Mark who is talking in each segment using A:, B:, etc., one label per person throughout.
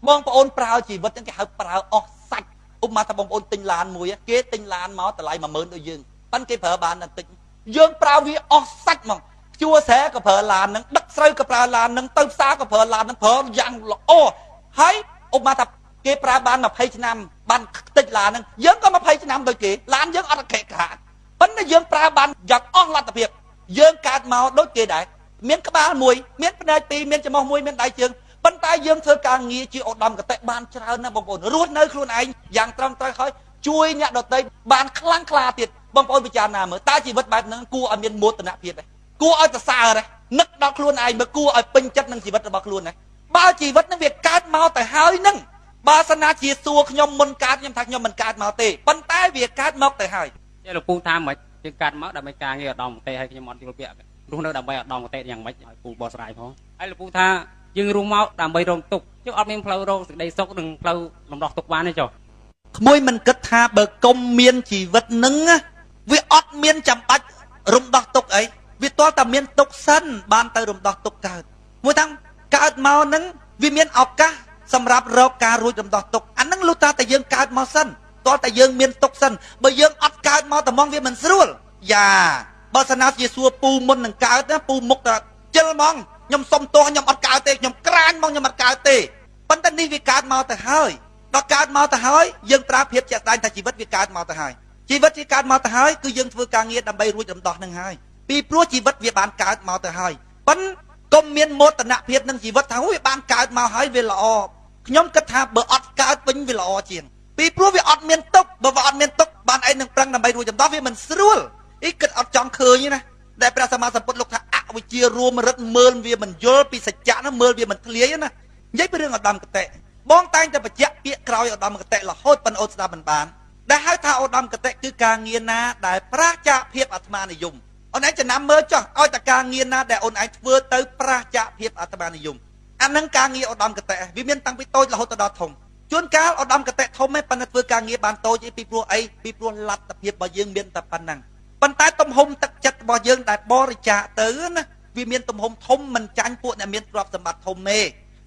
A: បងប្អូនប្រើជីវិតហ្នឹងគេហៅប្រើអស់សាច់ឧបមាថាបងប្អូនទិញឡានមួយគេទិញឡានមកតម្លៃ 10000 ដូចយើងប៉ិនគេប្រើបានតែតិចយើងប្រើវាអស់សាច់ហ្មងជួស្រែក៏ប្រើឡានហ្នឹងដឹកស្រូវក៏ប្រើឡានហ្នឹងទៅផ្សារក៏ប្រើឡានហ្នឹងប្រើយ៉ាងល្អហើយឧបមាថាគេប្រើបាន20ឆ្នាំបានខ្ទេចឡានហ្នឹងយើងក៏20ឆ្នាំដូចគេឡានយើងអត់កេខាតប៉ុន្តែយើងប្រើបានយ៉ាងអស់លទ្ធភាពយើងកើតមកដូចគេដែរមានក្បាលមួយមានភ្នែកពីរមានច្រមុះមួយមានដៃជើងប៉ុន្តែយើងធ្វើការងារជាឧត្តមគតិបានច្រើនណាស់បងប្អូនរស់នៅខ្លួនឯងយ៉ាងត្រឹមត្រូវហើយជួយអ្នកដទៃបានខ្លាំងក្លាទៀតបងប្អូនពិចារណាមើលតើជីវិតបែបហ្នឹងគួរឲ្យមានមោទនភាពទេគួរឲ្យសរសើរទេនឹកដល់ខ្លួនឯងមើលគួរឲ្យពេញចិត្តនឹងជីវិតរបស់ខ្លួនណាបើជីវិតហ្នឹងវាកើតមកទៅហើយហ្នឹងបើសិនណាជាសួរខ្ញុំមុនកើតខ្ញុំថាខ្ញុំមិនកើតមកទេប៉ុន្តែវាកើតមកទៅហើយ
B: ចេះលោកពូថាមិនយើងកើតមកដើម្បីការងារឧត្តមគតិឲ្យខ្ញុំអត់យល់ពាក្យរស់នៅដើម្បីឧត្តមគតិយ៉ាងម៉េចឲ្យពូបោះស្រាយផងហើយលោកពូថាយើងរស់មកដើម្បីរងទុក្ខយើងអត់មានផ្លូវរកសេចក្តីសុខនិងផ្លូវរំដោះទុក្ខបានទេចុះក
A: ្មួយមិនគិតថាបើកុំមានជីវិតនឹងវាអត់មានចាំបាច់រំដោះទុក្ខអីវាទាល់តែមានទុក្ខសិនបានទៅរំដោះទុក្ខកើតមួយថាកើតមកនឹងវាមានឱកាសសម្រាប់រកការរួចរំដោះទុក្ខអានឹងលុះតាតែយើងកើតមកសិនទាល់តែយើងមានទុក្ខសិនបើយើងអត់កើតមកតែមកវាមិនស្រួលយ៉ាបើសិនណាជាសួរពូមុននឹងកើតណាពូមុខតែជិលហ្មងខ្ញុំសុំទោសខ្ញុំអត់កើតទេខ្ញុំក្រាញហ្មងខ្ញុំអត់កើតទេប៉ុន្តែនេះវាកើតមកទៅហើយដល់កើតមកទៅហើយយើងប្រើភាពជាក់ស្ដែងថាជីវិតវាកើតមកទៅហើយជីវិតវាកើតមកទៅហើយគឺយើងធ្វើការងារដើម្បីរួចរំដោះនឹងហើយពីព្រោះជីវិតវាបានកើតមកទៅហើយប៉ុន្តែកុំមានមោទនភាពនឹងជីវិតថាវាបានកើតមកហើយវាល្អខ្ញុំគិតថាបើអត់កើតវិញវាល្អជាងពីព្រោះវាអត់មានទុកបើវាអត់មានទុកបានអីនឹងប្រឹងដើម្បីរួចរំដោះវាមិនស្រួលអីគិតអត់ចង់ឃើញណាដែលព្រះសម្មាសម្ពុទ្ធលោកថាអវិជ្ជារួមរិទ្ធមើលវាមិនយល់ពីសច្ចៈនោះមើលវាមិនធ្លាយណានិយាយពីរឿងឧត្តមគតិបងតែងតែបញ្ជាក់ពាក្យក្រោយឧត្តមគតិរហូតប៉ុនអូនស្ដាប់មិនបានដែលហៅថាឧត្តមគតិគឺការងារណាដែលប្រាសចាកភាពអាត្មានិយមអូនឯងចំណាំមើលចុះឲ្យតែការងារណាដែលអូនឯងធ្វើទៅប្រាសចាកភាពអាត្មានិយមអានឹងការងារឧត្តមគតិវាមានតាំងពីតូចរហូតដល់ធំជួនកាលឧត្តមគតិធំឯងប៉ុន្តែធ្វើការងារបានតូចឯងពីព្រោះអីពីព្រោះលទ្ធភាពរបស់យើងមានតែប៉ុណ្ណឹងប៉ុន្តែទំហំទឹកចិត្តរបស់យើងដែលបរិច្ចាគទៅណាវាមានទំហំធំមិនចាញ់ពួកអ្នកមានទ្រព្យសម្បត្តិធំទេ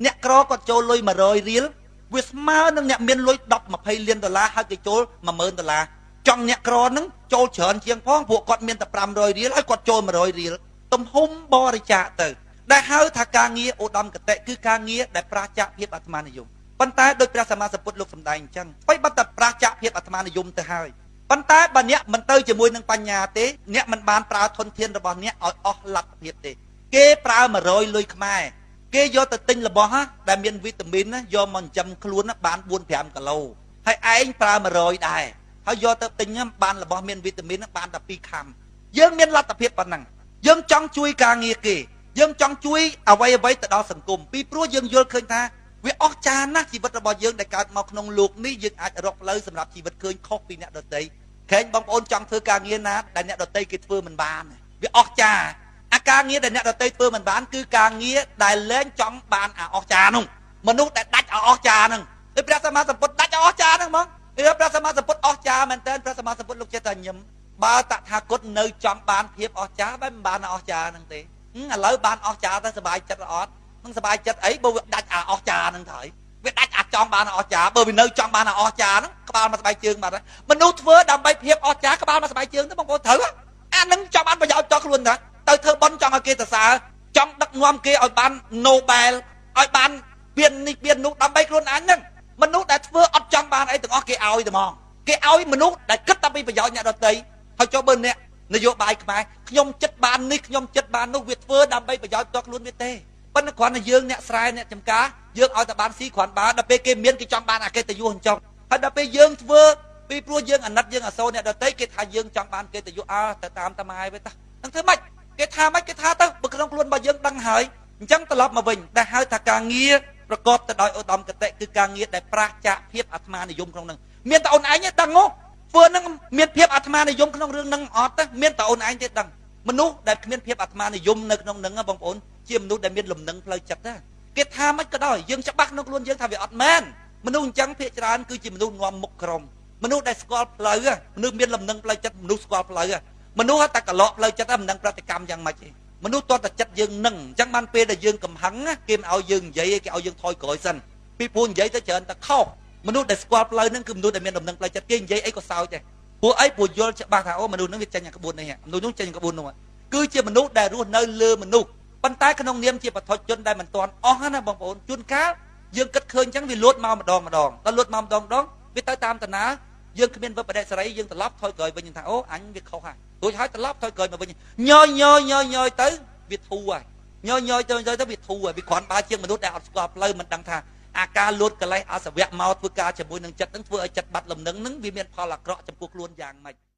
A: អ្នកក្រគាត់ចូលលុយ100រៀលវាស្មើនឹងអ្នកមានលុយ10-20 លានដុល្លារហើយគេចូល10000ដុល្លារចង់អ្នកក្រហ្នឹងចូលច្រើនជាងផងពួកគាត់មានតែ500រៀលហើយគាត់ចូល100រៀលទំហំបរិច្ចាគទៅដែលហៅថាការងារឧត្តមគតិគឺការងារដែលប្រាសចាកភាពអាត្មានិយមប៉ុន្តែដោយព្រះសម្មាសម្ពុទ្ធលោកសម្ដែងអញ្ចឹងស្បៃបាត់តែប្រាសចាកភាពអាត្មានិយមទៅហើយប៉ុន្តែបើអ្នកមិនទៅជាមួយនឹងបញ្ញាទេអ្នកមិនបានប្រើធនធានរបស់អ្នកឲ្យអស់លទ្ធភាពទេគេប្រើ100លុយខ្មែរគេយកទៅទិញរបស់ដែលមានវីតាមីនយកមកចិញ្ចឹមខ្លួនបាន 4-5 គីឡូហើយឯងប្រើ100ដែរហើយយកទៅទិញបានរបស់មានវីតាមីនបានតែ2ខាំយើងមានលទ្ធភាពប៉ុណ្ណឹងយើងចង់ជួយការងារគេយើងចង់ជួយអ្វីទៅដល់សង្គមពីព្រោះយើងយល់ឃើញថាវាអស្ចារ្យណាស់ជីវិតរបស់យើងដែលកើតមកក្នុងโลกនេះយើងអាចរកផ្លូវសម្រាប់ជីវិតឃើញខុសពីអ្នកដទៃខែងបងប្អូនចង់ធ្វើការងារណាដែលអ្នកដទៃគេធ្វើមិនបានវាអស្ចារ្យអាការងារដែលអ្នកដទៃធ្វើមិនបានគឺការងារដែលលែងចង់បានអាអស្ចារ្យនោះមនុស្សដែលដាច់អស្ចារ្យហ្នឹងដូចព្រះសម្មាសម្ពុទ្ធដាច់អស្ចារ្យហ្នឹងហ្មងព្រះសម្មាសម្ពុទ្ធអស្ចារ្យមែនតើព្រះសម្មាសម្ពុទ្ធលោកចេះតែញឹមបើតថាគតនៅចង់បានភាពអស្ចារ្យបែបមិនបានអស្ចារ្យហ្នឹងទេឥឡូវបានអស្ចារ្យទៅសុបាយចិត្តអត់នឹងសុបាយចិត្តអីបើវាដាច់អាអស្ចារ្យហ្នឹងទៅវាដាច់អាចង់បានអស្ចារ្យបើវានៅចង់បានអស្ចារ្យហ្នឹងក្បាលមកស្បែកជើងបាត់ហើយមនុស្សធ្វើដើម្បីភាពអស្ចារ្យក្បាលមកស្បែកជើងទៅបងប្អូនត្រូវអាហ្នឹងចង់បានប្រយោជន៍ចោះខ្លួនតាទៅធ្វើបន់ចង់ឲ្យគេសរសើរចង់ដឹកនាំគេឲ្យបាន Nobel ឲ្យបានពាននេះពាននោះដើម្បីខ្លួនឯងហ្នឹងមនុស្សដែលធ្វើអត់ចង់បានអីទាំងអស់គេឲ្យតែហ្មងគេឲ្យមនុស្សដែលគិតតែពីប្រយោជន៍អ្នកដទៃហើយចុះបើអ្នកនយោបាយខ្មែរខ្ញុំចិត្តបាននេះខ្ញុំចិត្តបាននោះវាធ្វើដើម្បីប្រយោជន៍តខ្លួនវាទេប៉ុន្តែគ្រាន់តែយើងអ្នកស្រែអ្នកចំការយើងឲ្យតែបានស៊ីគ្រាន់បើដល់ពេលគេមានគេចង់បានអកិត្តិយសអញ្ចឹងហើយដល់ពេលយើងធ្វើពីព្រោះយើងអាណិតយើងអសូរអ្នកដទៃគេថាយើងចង់បានកិត្តិយសទៅតាមតាម៉ាយវិញតានឹងធ្វើម៉េចគេថាម៉េចគេថាទៅបើក្នុងខ្លួនរបស់យើងដឹងហើយអញ្ចឹងត្រឡប់មកវិញដែលហៅថាការងារប្រកបទៅដោយឧត្តមគតិគឺការងារដែលប្រាសចាកភាពអាត្មានិយមក្នុងនឹងមានតែអូនឯងទេដឹងធ្វើនឹងមានភាពអាត្មានិយមក្នុងរឿងនឹងអត់ទេមានតែអូនឯងទេដឹងមនុស្សដែលគ្មានភាពអាត្មានិយមនៅក្នុងនឹងបងប្អូនជាមនុស្សដែលមានលំនឹងផ្លូវចិត្តទេគេថាម៉េចក៏ដោយយើងច្បាស់ក្នុងខ្លួនយើងថាវាអត់មែនមនុស្សអញ្ចឹងភាគច្រើនគឺជាមនុស្សនាំមុខក្រុមមនុស្សដែលស្គាល់ផ្លូវមនុស្សមានលំនឹងផ្លូវចិត្តមនុស្សស្គាល់ផ្លូវមនុស្សតែកឡោផ្លូវចិត្តមិនដឹងប្រតិកម្មយ៉ាងម៉េចទេមនុស្សតតែចិត្តយើងនឹងអញ្ចឹងបានពេលដែលយើងកំហឹងគេមិនឲ្យយើងនិយាយគេឲ្យយើងថយក្រោយសិន ពីព្រោះនិយាយទៅច្រើនតែខុសមនុស្សដែលស្គាល់ផ្លូវហ្នឹងគឺមនុស្សដែលមានដំណឹងផ្លូវចិត្តគេនិយាយអីក៏សើចដែរព្រោះអីព្រោះយល់ច្បាស់ថាអូមនុស្សហ្នឹងវាចេញពីក្បួននេះមនុស្សហ្នឹងចេញពីក្បួននោះគឺជាមនុស្សដែលរស់នៅលើមនុស្សប៉ុន្តែក្នុងនាមជាបឋមជនដែលមិនទាន់អស់ណាបងប្អូនជួនកាលយើងគិតឃើញអញ្ចឹងវាលួចមកម្ដងដល់លួចមកម្ដងវាទៅតាមតាណាយើងគ្មានវិបដិសេរីយើងត្រឡប់ថយក្រោយវិញថាអូអញវាខុសហើយរួចហើយត្រឡប់ថយក្រោយមកវិញញយទៅវាធូរហើយញយទៅវាធូរហើយវាគ្រាន់បើជាងមនុស្សដែលអត់ស្គាល់ផ្លូវមិនដឹងថាអាការលួចកលេសអសវៈមកធ្វើការជាមួយនឹងចិត្តនឹងធ្វើឲ្យចិត្តបាត់លំនឹងវាមានផលអាក្រក់ចំពោះខ្លួនយ៉ាងម៉េច